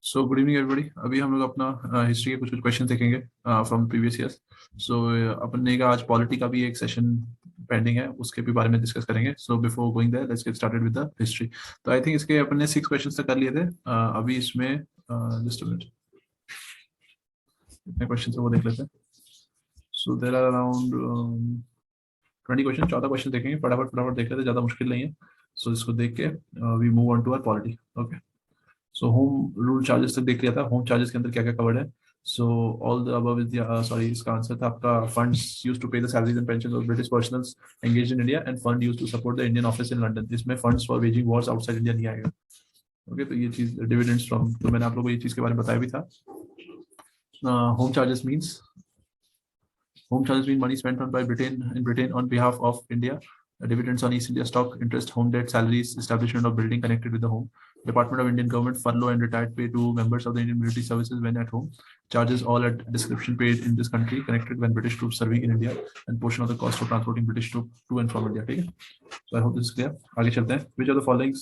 So good evening everybody. अभी हम लोग अपना हिस्ट्री के कुछ कुछ क्वेश्चन देखेंगे फ्रॉम प्रीवियस ईयर्स। सो अपन ने का आज पॉलिटी का भी एक सेशन पेंडिंग है, उसके भी बारे में डिस्कस करेंगे। So before going there let's get started with the history. तो आई थिंक इसके अपन ने 6 क्वेश्चंस तक कर लिए थे। अभी इसमें जस्ट अ मिनट, कितने क्वेश्चन है वो देख लेते हैं। So there are around 20 question, 14 question देखेंगे। फटाफट फटाफट देख लेते हैं, ज़्यादा मुश्किल नहीं है। सो इसको देख के we move on to our polity. Okay, so home rule charges तक देख लिया था। होम चार्जेस के अंदर क्या क्या कवर्ड है। So all the above is sorry, इसका आंसर था आपका funds used to pay the salaries and pension of British personnels engaged in India and fund used to support the Indian office in London. इसमें funds for waging wars outside India नहीं आएगा। Okay, तो ये चीज dividends from, तो मैंने आप लोगों को ये चीज के बारे में बताया भी था। Home charges means money spent on by Britain on behalf of India. Dividends on East India stock, interest, home debt, salaries, establishment of building connected with the home, Department of Indian Government, furlough and retired pay to members of the Indian military services when at home, charges all at description paid in this country connected when British troops serving in India, and portion of the cost of transporting British troops to and from India. ठीक है, so I hope this is clear. आगे चलते हैं. Which of the following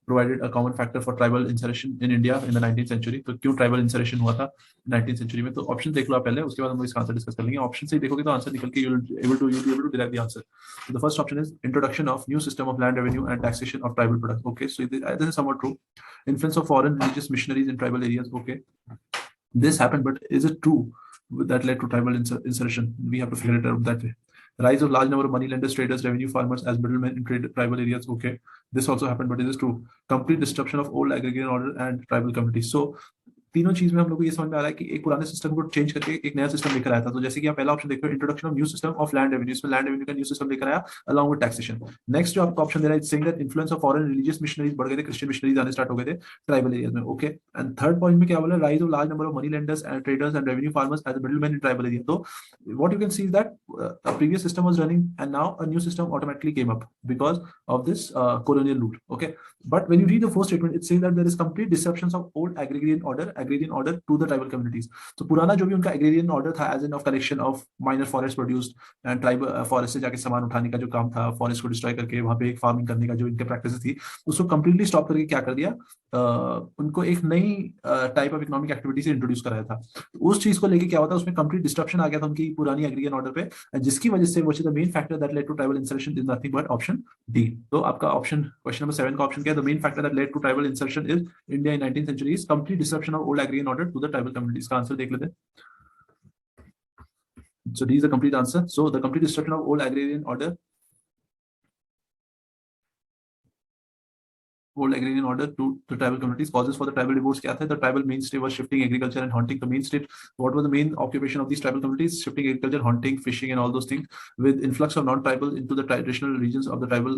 provided a common factor for tribal insurrection in India in the 19th century? तो क्यों tribal इंसरेशन हुआ था 19th century में? तो ऑप्शन देख लो आप पहले, उसके बाद हम इसका आंसर डिस्कस कर लेंगे। ऑप्शन से ही देखोगे तो आंसर निकल के you'll be able to derive the answer. So the first option is introduction of new system of land revenue and taxation of tribal products. Okay, so this is somewhat true. Influence of foreign religious missionaries in tribal areas. Okay, this happened, but is it true that led to tribal insertion? We have to figure it out that way. Rise of large number of moneylenders, traders, revenue farmers as middlemen in tribal areas. Okay, this also happened, but is this true? Complete disruption of old agrarian order and tribal communities. So तीनों चीज में हम लोग को ये समझ में आ रहा है कि एक पुराने सिस्टम को चेंज करके एक नया सिस्टम लेकर आया था। तो जैसे कि आप पहला ऑप्शन देखते हो, introduction of new system of land revenue, इसमें लैंड रेवेन्यू का न्यू सिस्टम लेकर आया अलॉन्ग विद टैक्सेशन। नेक्स्ट जो आपका ऑप्शन दे रहा है, saying that influence of foreign religious missionaries बढ़ गए थे, क्रिश्चियन मिशनरीज आने स्टार्ट हो गए थे ट्राइबल एरियाज में। ओके, एंड थर्ड पॉइंट में क्या बोला, rise of large number of money lenders and traders and revenue farmers as middleman in tribal area. तो what you can see is that a previous system was running and now a new system automatically came up because of this colonial rule. Okay, but when you read the first statement, it says that there is complete disruptions of old agrarian order to the tribal communities. तो पुराना जो भी उनका agrarian order था, as in of collection of minor forest produced and tribal forest से जाके सामान उठाने का जो काम था, forest को destroy करके वहाँ पे एक farming करने का जो इनके practices थी, उसको completely stop करके क्या कर दिया, उनको एक नई टाइप ऑफ इकोनॉमिक एक्टिविटी से इंट्रोड्यूस कराया था। उस चीज को लेके क्या होता है, उसमें कंप्लीट डिस्ट्रप्शन आ गया था उनकी पुरानी एग्रीगेशन ऑर्डर पे, जिसकी वजह से which is the main factor that led to tribal insertion is nothing but option D. तो आपका ऑप्शन क्वेश्चन नंबर 7 का ऑप्शन क्या है, the main factor that led to tribal insertion is India in 19th century is complete disruption of old aggregation order to the tribal communities. का answer देख लेते हैं। So D is the complete answer. So the complete destruction of old agrarian order to the tribal communities. Causes for the tribal divorce क्या थे? The tribal mainstay was shifting, agriculture and hunting. The mainstay, what was the main occupation of these tribal communities? Shifting, agriculture, hunting, fishing and all those things. With influx of non-tribal into the traditional regions of the tribal,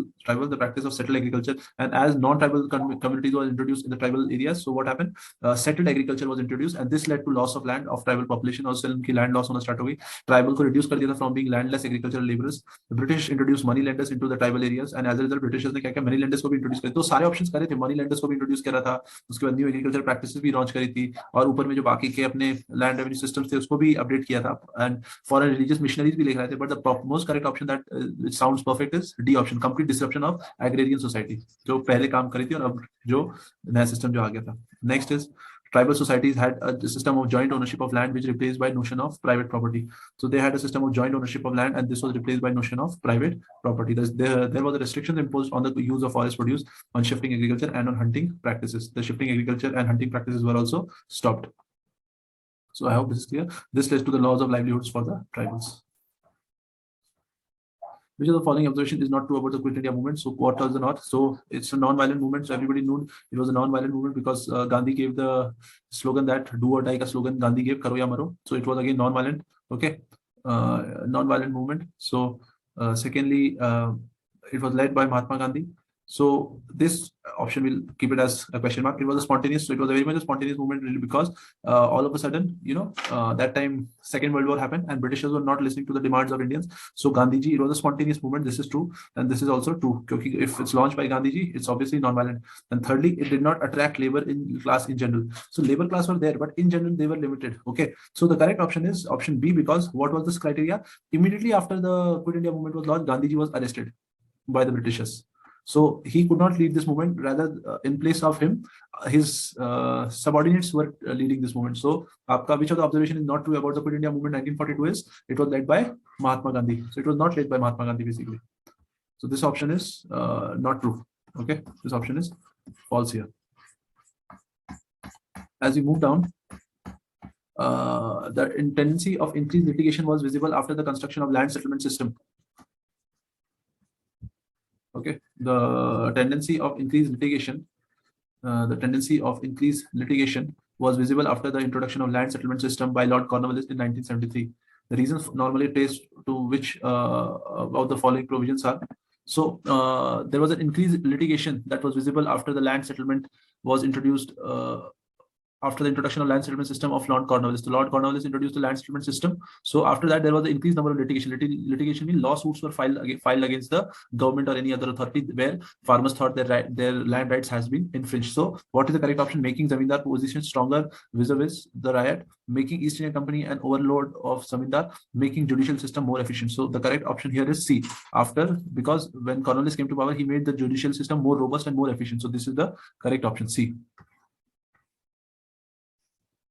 the practice of settled agriculture, and as non-tribal communities were introduced in the tribal areas, so what happened? Settled agriculture was introduced and this led to loss of land of tribal population. और उनकी land loss होना start हो गई। Tribal को reduce कर दिया था from being landless agricultural laborers. The British introduced money lenders into the tribal areas and as a result Britishers ने क्या किया, money lenders को भी introduce कर। तो सारे options करे थे, मनी लेंडर्स को भी इंट्रोड्यूस करा था, उसके बाद न्यू एग्रीकल्चर प्रैक्टिसेस भी लॉन्च करी थी, और ऊपर में जो बाकी के अपने लैंड रेवेन्यू सिस्टम्स थे उसको भी अपडेट किया था, एंड फॉरेन रिलीजियस मिशनरीज भी लिख रहे थे। But the most correct option that sounds perfect is D option, complete disruption of agrarian society, जो पहले काम करी थी और अब जो नया सिस्टम जो आ गया था। Next is tribal societies had a system of joint ownership of land which replaced by notion of private property. So they had a system of joint ownership of land and this was replaced by notion of private property. There was a restriction imposed on the use of forest produce, on shifting agriculture and on hunting practices. The shifting agriculture and hunting practices were also stopped. So I hope this is clear. This led to the laws of livelihoods for the tribals. Which of the following observation is not true about the Quit India movement? So what was the not? So it's a non-violent movement. So everybody knew it was a non-violent movement because Gandhi gave the slogan that do or die ka slogan Gandhi gave, karo ya maro. So it was again non-violent. Okay, non-violent movement. So secondly, it was led by Mahatma Gandhi. So this option will keep it as a question mark. It was a spontaneous, so it was a very much a spontaneous movement really because all of a sudden, you know, that time Second World War happened and Britishers were not listening to the demands of Indians. So Gandhiji, it was a spontaneous movement. This is true, and this is also true. Because if it's launched by Gandhiji, it's obviously non-violent. And thirdly, it did not attract labor in class in general. So labor class were there, but in general they were limited. Okay, so the correct option is option B because what was this criteria? Immediately after the Quit India movement was launched, Gandhiji was arrested by the Britishers. So he could not lead this movement. Rather, in place of him, his subordinates were leading this movement. So, which of the observation is not true about the Quit India movement 1942 is it was led by Mahatma Gandhi. So it was not led by Mahatma Gandhi basically. So this option is not true. Okay, this option is false here. As we move down, the tendency of increased litigation was visible after the construction of land settlement system. Okay, the tendency of increased litigation was visible after the introduction of land settlement system by Lord Cornwallis in 1973. The reasons normally traced to which of the following provisions are. So there was an increased litigation that was visible after the land settlement was introduced. After the introduction of land settlement system of Lord Cornwallis. So Lord Cornwallis introduced the land settlement system. So after that, there was an increased number of litigation. Litigation means lawsuits were filed against the government or any other authority where farmers thought their land rights has been infringed. So what is the correct option? Making Zamindar position stronger vis-a-vis the riot, making East India Company an overload of Zamindar, making judicial system more efficient. So the correct option here is C. Because when Cornwallis came to power, he made the judicial system more robust and more efficient. So this is the correct option, C.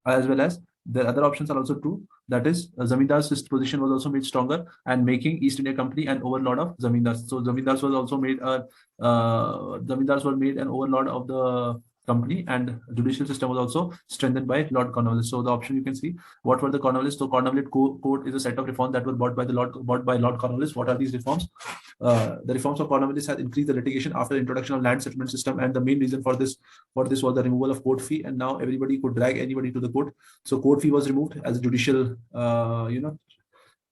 As well as the other options are also true. That is, Zamindar's position was also made stronger and making East India Company an overlord of Zamindars. So Zamindars was also made Zamindars were made an overlord of the company, and judicial system was also strengthened by Lord Cornwallis. So the option you can see, what were the Cornwallis? So Cornwallis Code is a set of reforms that were brought by Lord Cornwallis. What are these reforms? The reforms of Cornwallis had increased the litigation after the introduction of land settlement system, and the main reason for this was the removal of court fee, and now everybody could drag anybody to the court. So court fee was removed as a judicial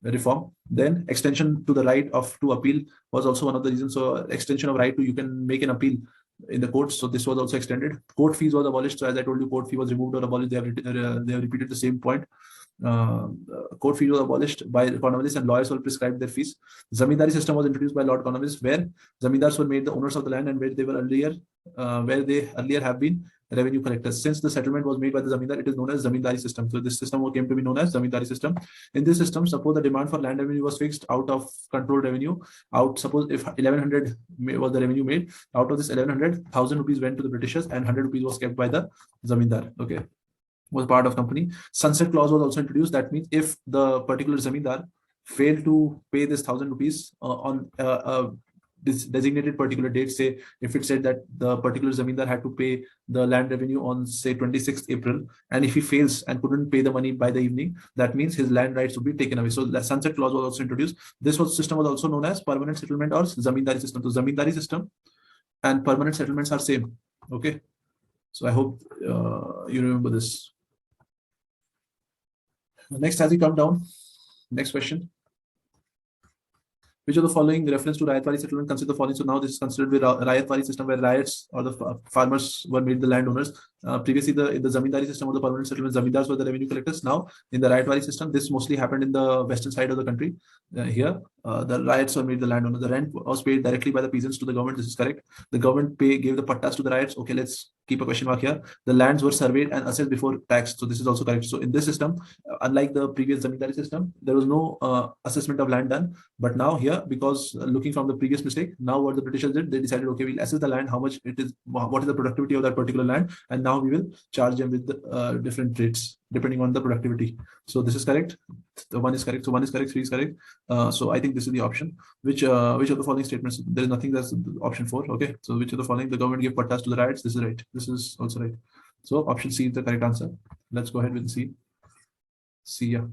reform. Then extension to the right to appeal was also one of the reasons. So extension of right to you can make an appeal in the courts. So this was also extended. Court fees was abolished. So as I told you, court fee was removed or abolished. They have repeated the same point. Court fee was abolished by Cornwallis, and lawyers were prescribed their fees. Zamindari system was introduced by Lord Cornwallis, where Zamindars were made the owners of the land and where they earlier have been revenue collectors. Since the settlement was made by the Zamindar, it is known as Zamindari system. So this system came to be known as Zamindari system. In this system, suppose the demand for land revenue was fixed out of controlled revenue. Suppose if 1100 was the revenue made, out of this 1100, 1000 rupees went to the Britishers and 100 rupees was kept by the Zamindar. Okay, was part of company. Sunset clause was also introduced. That means if the particular Zamindar failed to pay this 1000 rupees on this designated particular date, say if it said that the particular Zamindar had to pay the land revenue on say 26th April, and if he fails and couldn't pay the money by the evening, that means his land rights would be taken away. So the sunset clause was also introduced. This system was also known as permanent settlement or Zamindari system. So Zamindari system and permanent settlements are same. Okay, so I hope you remember this. Next, as we come down, next question. Which of the following reference to Rayatwari settlement consider the following? So now this is considered with Rayatwari system, where riots or the farmers were made the landowners. Previously, in the Zamindari system or the permanent settlement, Zamindars were the revenue collectors. Now, in the Rayatwari system, this mostly happened in the western side of the country. Here, the riots were made the landowners. The rent was paid directly by the peasants to the government. This is correct. The government gave the pattas to the riots. Okay, let's keep a question mark here. The lands were surveyed and assessed before tax. So this is also correct. So in this system, unlike the previous Zamindari system, there was no assessment of land done. But now here, because looking from the previous mistake, now what the Britishers did, they decided, okay, we'll assess the land, how much it is, what is the productivity of that particular land, and now we will charge them with the different rates depending on the productivity. So this is correct. The one is correct. So one is correct, three is correct. So I think this is the option. Which of the following statements? There is nothing that's option 4. Okay. So which of the following? The government gave pattas to the riots. This is right. This is also right. So option C is the correct answer. Let's go ahead with C. C, yeah.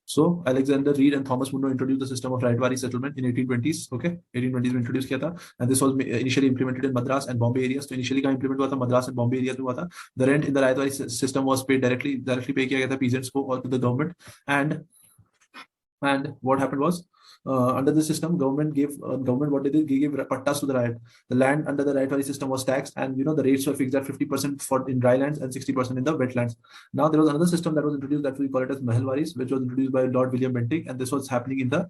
So Alexander Reed and Thomas Munro introduced the system of Rayatwari settlement in 1820s. Okay, 1820s में introduce किया था, and this was initially implemented in Madras and Bombay areas. So initially कहाँ implement हुआ था? Madras and Bombay areas में हुआ था. The rent in the Rayatwari system was paid directly pay किया गया था peasants को or to the government. And what happened was, under the system, government what they did, they gave pattas to the riot. The land under the Rayatwari system was taxed, and the rates were fixed at 50% for in dry lands and 60% in the wetlands. Now there was another system that was introduced that we call it as Mahalwaris, which was introduced by Lord William Bentinck, and this was happening in the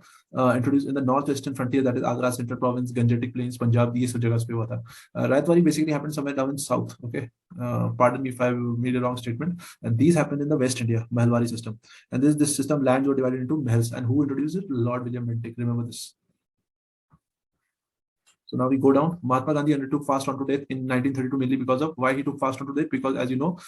introduced in the northwestern frontier, that is Agra Central Province, Gangetic Plains, Punjab. These jagahs pe hua tha. Rayatwari basically happened somewhere down in south. Okay, pardon me if I made a wrong statement. And these happened in the West India, Mahalwari system. And this system, lands were divided into mahals. And who introduced it? Lord William Bentinck. Remember this. So now we go down. Mahatma Gandhi undertook fast onto death in 1932 mainly because of why he took fast onto death, because as you know,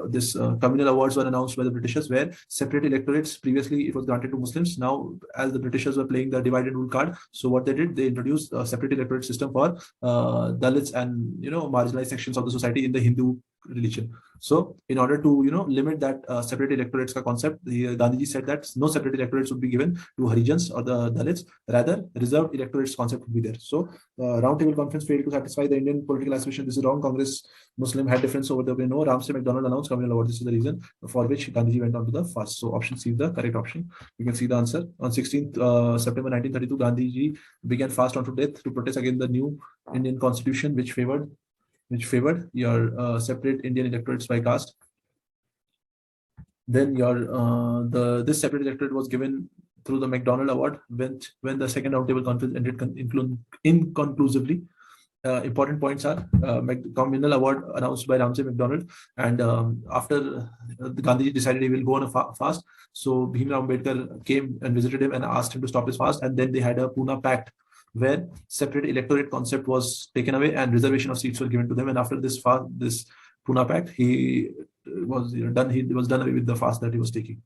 this communal awards were announced by the Britishers where separate electorates. Previously it was granted to Muslims. Now as the Britishers were playing the divide and rule card, so what they did, they introduced a separate electorate system for Dalits and marginalized sections of the society in the Hindu religion. So in order to limit that separate electorates concept, Gandhiji said that no separate electorates would be given to Harijans or the Dalits, rather reserved electorates concept would be there. So roundtable conference failed to satisfy the Indian political aspiration. This is wrong. Congress Muslim had difference over the no. Ramsay MacDonald announced communal award. This is the reason for which Gandhiji went on to the fast. So option C is the correct option. You can see the answer. On 16th September 1932, Gandhiji began fast onto death to protest against the new Indian constitution, which favored your separate Indian electorates by caste. Then your this separate electorate was given through the MacDonald Award when the second roundtable conference ended inconclusively. Important points are communal award announced by Ramsay MacDonald, and after the Gandhiji decided he will go on a fast, so Bhimrao Ambedkar came and visited him and asked him to stop his fast, and then they had a Pune Pact where separate electorate concept was taken away and reservation of seats were given to them. And after this Pune Pact, he was done away with the fast that he was taking.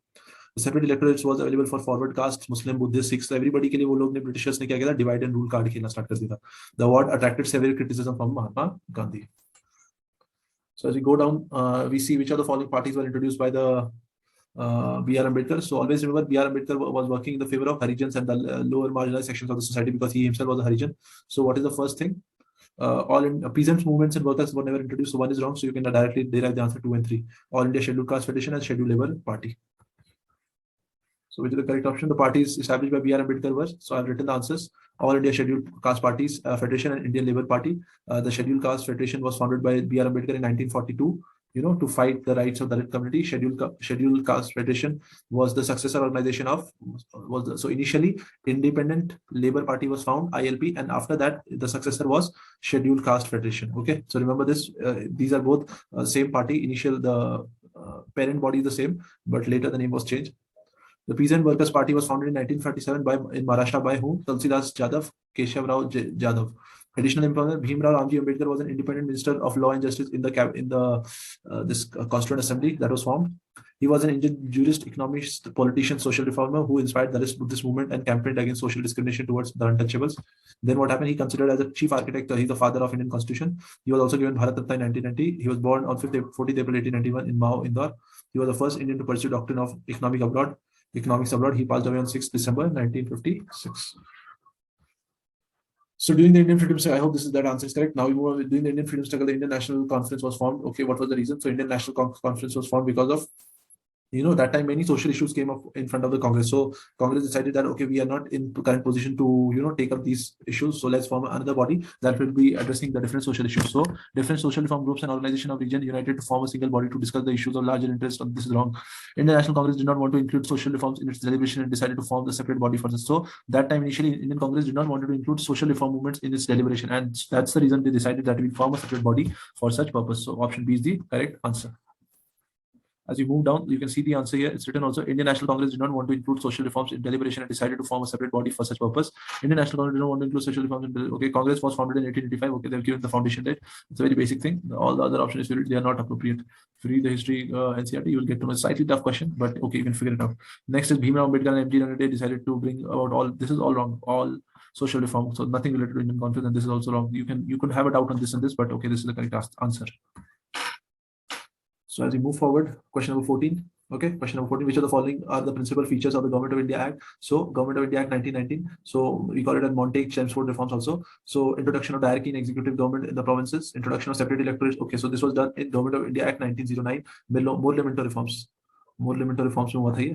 The separate electorates was available for forward caste, Muslim, Buddhist, Sikhs, everybody के लिए वो लोग ने Britishers ने क्या किया था, divide and rule card खेलना start कर दिया था. The award attracted severe criticism from Mahatma Gandhi. So as we go down, we see which of the following parties were introduced by the B.R. Ambedkar. So always remember, B.R. Ambedkar was working in the favor of Harijans and the lower marginalized sections of the society because he himself was a Harijan. So what is the first thing? All in peasants movements and workers were never introduced. So one is wrong. So you can directly derive the answer 2 and 3. All India Scheduled Caste Federation and Scheduled Labour Party. So which is the correct option? The parties established by B.R. Ambedkar were, so I've written the answers. All India Scheduled Caste Parties Federation and Indian Labour Party. The Scheduled Caste Federation was founded by B.R. Ambedkar in 1942, to fight the rights of the Dalit community. Scheduled Caste Federation was the successor organization of, so initially Independent Labour Party was found, ILP, and after that the successor was Scheduled Caste Federation. Okay, so remember this, these are both same party. Initial, the parent body is the same, but later the name was changed. The Peasant Workers Party was founded in 1947 in Maharashtra by whom? Tulsidas Jadhav, Keshav Rao Jadhav. Additional employment: Bhimrao Ramji Ambedkar was an independent minister of law and justice in the this Constituent Assembly that was formed. He was an Indian jurist, economist, politician, social reformer who inspired the Buddhist movement and campaigned against social discrimination towards the untouchables. Then what happened? He considered as a chief architect. He's the father of Indian Constitution. He was also given Bharat Ratna in 1990. He was born on 14th April 1891 in Mao, Indore. He was the first Indian to pursue doctrine of economics abroad. He passed away on 6th December 1956. So during the Indian freedom struggle, I hope that answer is correct. Now we move on. During the Indian freedom struggle, the Indian National Conference was formed. Okay, what was the reason? So Indian National Conference was formed because of, that time many social issues came up in front of the Congress. So Congress decided that, okay, we are not in current position to, take up these issues. So let's form another body that will be addressing the different social issues. So different social reform groups and organization of region united to form a single body to discuss the issues of larger interest. This is wrong. Indian National Congress did not want to include social reforms in its deliberation and decided to form the separate body for this. So that time initially Indian Congress did not want to include social reform movements in its deliberation, and that's the reason they decided that we form a separate body for such purpose. So option B is the correct answer. As you move down, you can see the answer here. It's written also, Indian National Congress did not want to include social reforms in deliberation and decided to form a separate body for such purpose. Indian National Congress did not want to include social reforms in okay, Congress was founded in 1885. Okay, they've given the foundation date. It's a very basic thing. All the other options, they are not appropriate. If you read the history NCRT, you will get to know a slightly tough question, but okay, you can figure it out. Next is Bhimrao Ambedkar and MG Ranade decided to bring about all, this is all wrong, all social reform. So nothing related to Indian Congress, and this is also wrong. You could have a doubt on this and this, but okay, this is the correct answer. So as we move forward, question number 14. Okay, question number 14. Which of the following are the principal features of the Government of India Act? So, Government of India Act 1919. So, we call it as Montague-Chelmsford reforms also. So, introduction of diarchy in executive government in the provinces. Introduction of separate electorates. Okay, so this was done in Government of India Act 1909. More elemental reforms. More elemental reforms.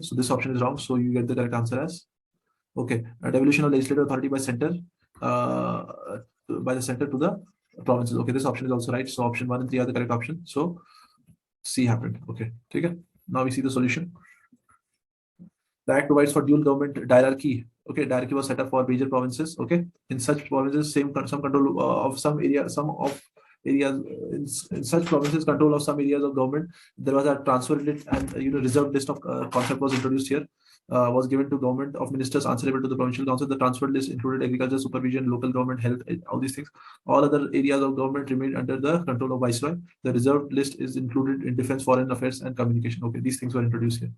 So, this option is wrong. So, you get the correct answer as okay. Devolution of legislative authority by center, by the center to the provinces. Okay, this option is also right. So, option 1 and 3 are the correct option. So, C happened. Okay, okay. Now we see the solution. The Act provides for dual government diarchy. Okay, diarchy was set up for major provinces. Okay, in such provinces, some control of some area, some of areas, in such provinces, control of some areas of government. There was a transfer list and reserved list of concept was introduced here. Was given to government of ministers answerable to the provincial council. The transferred list included agriculture, supervision, local government, health, all these things. All other areas of government remained under the control of viceroy. The reserved list is included in defense, foreign affairs, and communication. Okay, these things were introduced here.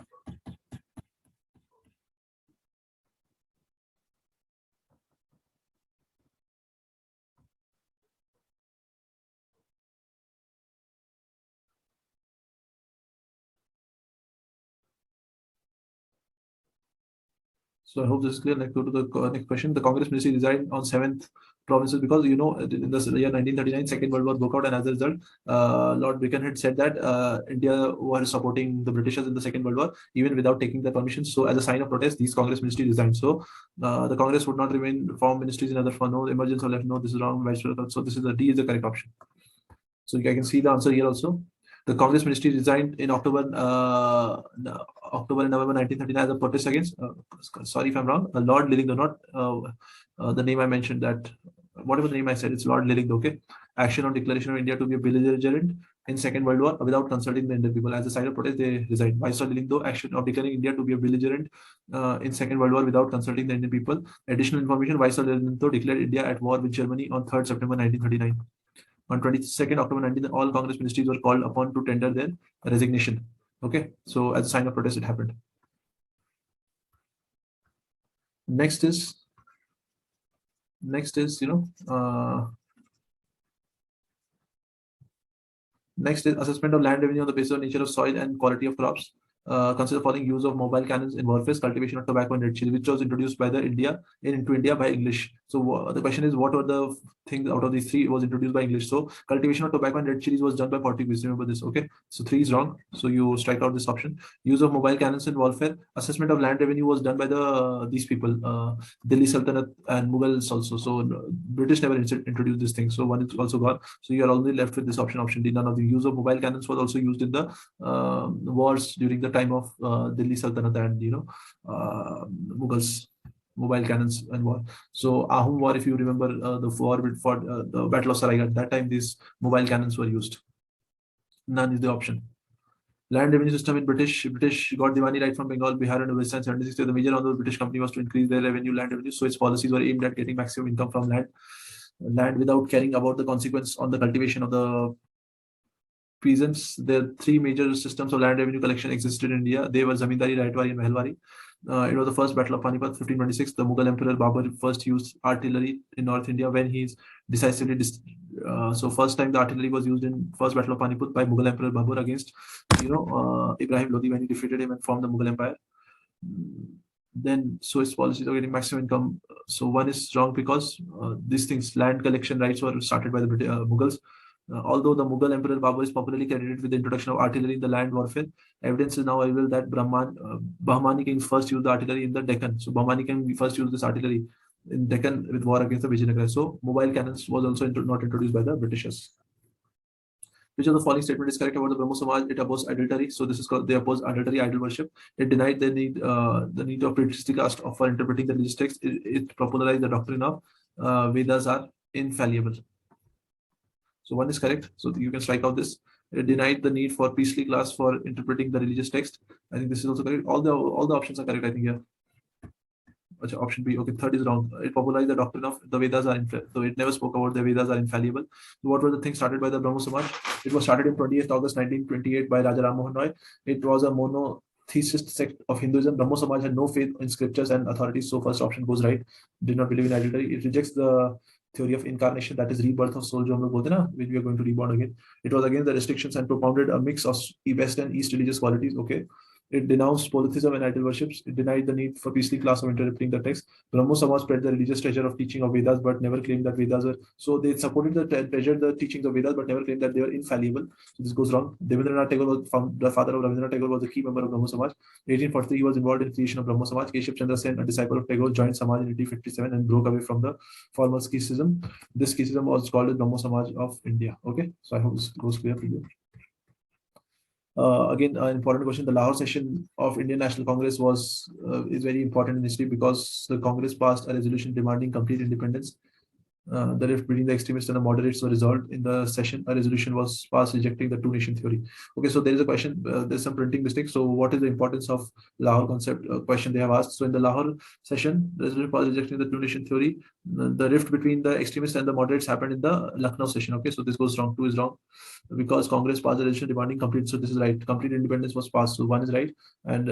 So I hope this is clear. Let's go to the next question. The Congress ministry resigned on 7th provinces because in the year 1939, Second World War broke out, and as a result, Lord Birkenhead said that India was supporting the Britishers in the Second World War even without taking their permission. So as a sign of protest, these Congress ministry resigned. So the Congress would not remain form ministries in other for no emergency or left. No, this is wrong. Vice versa. So this is the D is the correct option. So I can see the answer here also. The Congress ministry resigned in October and November 1939 as a protest against, sorry if I'm wrong, Lord Lillingdon, not the name I mentioned, that whatever the name I said, it's Lord Lillingdon, okay? Action on declaration of India to be a belligerent in Second World War without consulting the Indian people. As a sign of protest, they resigned. Viceroy Lillingdon, action of declaring India to be a belligerent in Second World War without consulting the Indian people. Additional information, Viceroy Lillingdon declared India at war with Germany on 3rd September 1939. On 22nd October 19, all Congress ministries were called upon to tender their resignation. Okay, so as a sign of protest, it happened. Next is next is assessment of land revenue on the basis of nature of soil and quality of crops. Consider following use of mobile cannons in warfare, cultivation of tobacco and red chili, which was introduced by into India by English. So the question is, what were the things out of these three was introduced by English? So cultivation of tobacco and red chilies was done by Portuguese. Remember this, okay? So 3 is wrong. So you strike out this option. Use of mobile cannons in warfare. Assessment of land revenue was done by these people, Delhi Sultanate and Mughals also. So British never introduced this thing. So 1 is also gone. So you are only left with this option D. None of the use of mobile cannons was also used in the wars during the time of Delhi Sultanate and Mughals. Mobile cannons and war. So Ahom war, if you remember the war for the Battle of Saraigat, that time these mobile cannons were used. None is the option. Land revenue system in British got Diwani right from Bengal, Bihar, and Western 76. The major on the British company was to increase their land revenue. So its policies were aimed at getting maximum income from land without caring about the consequence on the cultivation of the peasants. There are 3 major systems of land revenue collection existed in India. They were Zamindari, Raitwari, and Mahalwari. It was the first battle of Panipat, 1526. The Mughal Emperor Babur first used artillery in North India when he's decisively. So first time the artillery was used in first battle of Panipat by Mughal Emperor Babur against, Ibrahim Lodi when he defeated him and formed the Mughal Empire. Then so its policies of getting maximum income. So 1 is wrong because these things, land collection rights were started by the Mughals. Although the Mughal Emperor Babur is popularly credited with the introduction of artillery in the land warfare, evidence is now available that Bahmani kings first used the artillery in the Deccan. So Bahmani king first used this artillery in Deccan with war against the Vijayanagara. So mobile cannons was also not introduced by the Britishers. Which of the following statement is correct about the Brahmo Samaj? It opposed adultery. So this is called, they oppose adultery, idol worship. It denied the need of priestly caste for interpreting the religious text. It popularized the doctrine of Vedas are infallible. So 1 is correct. So you can strike out this. It denied the need for priestly class for interpreting the religious text. I think this is also correct. All the options are correct, I think, here. Option B. Okay, 3rd is wrong. It popularized the doctrine of the Vedas are infallible. So it never spoke about the Vedas are infallible. What were the things started by the Brahmo Samaj? It was started in 28th August 1928 by Raja Ram Mohan Roy. It was a monotheist sect of Hinduism. Brahmo Samaj had no faith in scriptures and authorities. So first option goes right. Did not believe in adultery. It rejects the theory of incarnation, that is rebirth of soul, when we are going to reborn again. It was against the restrictions and propounded a mix of West and East religious qualities. Okay. It denounced polytheism and idol worships. It denied the need for priestly class of interpreting the text. Brahmo Samaj spread the religious treasure of teaching of Vedas, but never claimed that Vedas were. So they supported the teachings of Vedas, but never claimed that they were infallible. So this goes wrong. Devendranath Tagore was the father of Rabindranath Tagore, was a key member of Brahmo Samaj. 1843, he was involved in creation of Brahmo Samaj. Keshav Chandra Sen, a disciple of Tagore, joined Samaj in 1857 and broke away from the formal schism. This schism was called the Brahmo Samaj of India. Okay, so I hope this goes clear for you. Again, an important question. The Lahore session of Indian National Congress is very important in history because the Congress passed a resolution demanding complete independence. The rift between the extremists and the moderates were resolved in the session. A resolution was passed rejecting the two-nation theory. Okay, so there is a question. There's some printing mistake. So, what is the importance of Lahore concept? Question they have asked. So, in the Lahore session, the resolution passed rejecting the two-nation theory. The rift between the extremists and the moderates happened in the Lucknow session. Okay, so this goes wrong. 2 is wrong because Congress passed a resolution demanding complete. So, this is right. Complete independence was passed. So, 1 is right, and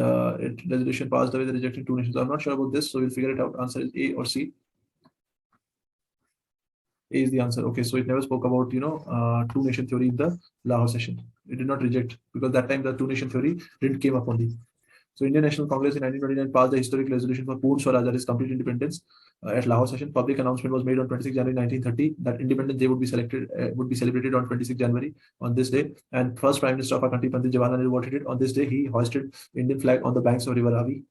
resolution passed away the rejecting two nations. I'm not sure about this, so we'll figure it out. Answer is A or C. A is the answer. Okay, so it never spoke about two-nation theory in the Lahore session. It did not reject because that time the two-nation theory didn't came up only. So Indian National Congress in 1929 passed the historic resolution for Purn Swaraj, that is complete independence, at Lahore session. Public announcement was made on 26 January 1930 that Independence Day would be celebrated on 26 January on this day. And first Prime Minister of our country, Pandit Jawaharlal Nehru, what he did on this day, he hoisted Indian flag on the banks of River Ravi.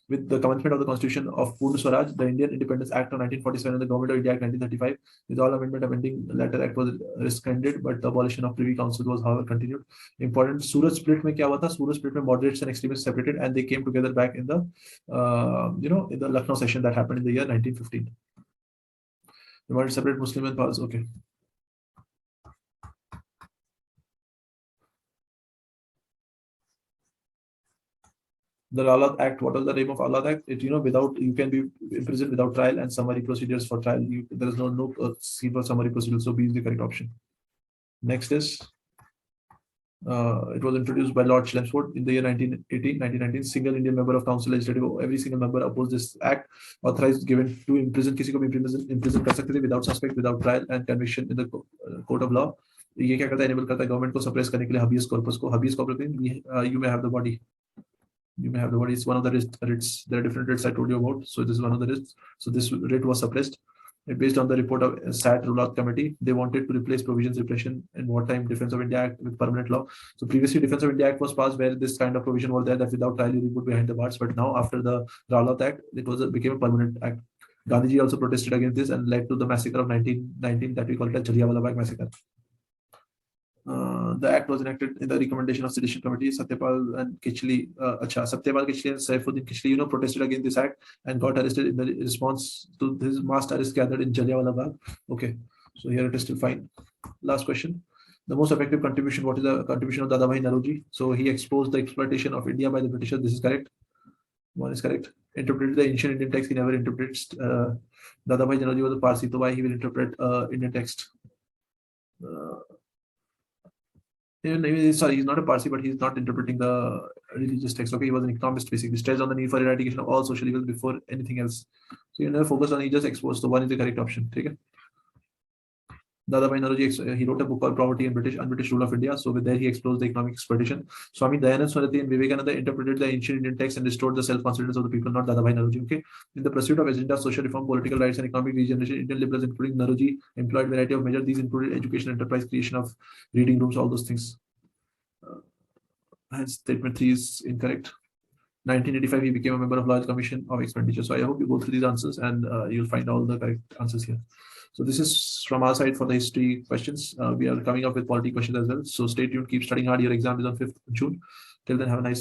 With the commencement of the Constitution of Purn Swaraj, the Indian Independence Act of 1947 and the Government of India Act 1935, with all amendment amending latter act was rescinded, but the abolition of Privy Council was however continued. Important. Surat split में क्या हुआ था? Surat split में moderates and extremists separated, and they came together back in the in the Lucknow session that happened in the year 1915. They wanted to separate Muslim and Pars. Okay. The Awlaad Act. What was the name of Awlaad Act? It without you can be imprisoned without trial and summary procedures for trial. There is no scheme for summary procedures. So B is the correct option. Next is. It was introduced by Lord Chelmsford in the year 1919. Single Indian member of Council Legislative. Every single member opposed this act. Authorized given to imprison किसी को भी imprison कर सकते थे without suspect, without trial and conviction in the court of law. ये क्या करता है? Enable करता है government को suppress करने के लिए habeas corpus को. Habeas corpus means you may have the body. You may have the body. It's one of the writs. There are different writs I told you about. So this is one of the writs. So this writ was suppressed. Based on the report of SAT Rule Committee, they wanted to replace provisions repression in wartime Defense of India Act with permanent law. So previously, Defense of India Act was passed where this kind of provision was there that without trial you put behind the bars. But now, after the Rowlatt Act, it became a permanent act. Gandhiji also protested against this and led to the massacre of 1919 that we call it as Jallianwala Bagh massacre. The act was enacted in the recommendation of Sedition Committee. Satyapal and Khichli, Satyapal Khichli and Saifuddin Khichli, protested against this act and got arrested in the response to this mass arrest gathered in Jallianwala Bagh. Okay, so here it is still fine. Last question. The most effective contribution. What is the contribution of Dadabhai Naoroji? So he exposed the exploitation of India by the Britishers. This is correct. 1 is correct. Interpreted the ancient Indian text. He never interprets. Dadabhai Naoroji was a Parsi, so why he will interpret Indian text? Sorry, he's not a Parsi, but he's not interpreting the religious text. Okay, he was an economist basically. Stressed on the need for eradication of all social evils before anything else. So you never focus on, he just exposed. So 1 is the correct option. Okay. Dadabhai Naoroji, he wrote a book called Poverty and British Rule of India. So with there he explores the economic exploitation. Swami Dayanand Saraswati and Vivekananda interpreted the ancient Indian text and restored the self-confidence of the people, not Dadabhai Naoroji. Okay. In the pursuit of agenda, social reform, political rights, and economic regeneration, Indian liberals, including Naoroji, employed a variety of measures. These included education, enterprise, creation of reading rooms, all those things. Hence, statement 3 is incorrect. 1985, he became a member of Royal Commission of Expenditure. So I hope you go through these answers and you'll find all the correct answers here. So this is from our side for the history questions. We are coming up with polity questions as well. So stay tuned, keep studying hard. Your exam is on 5th June. Till then, have a nice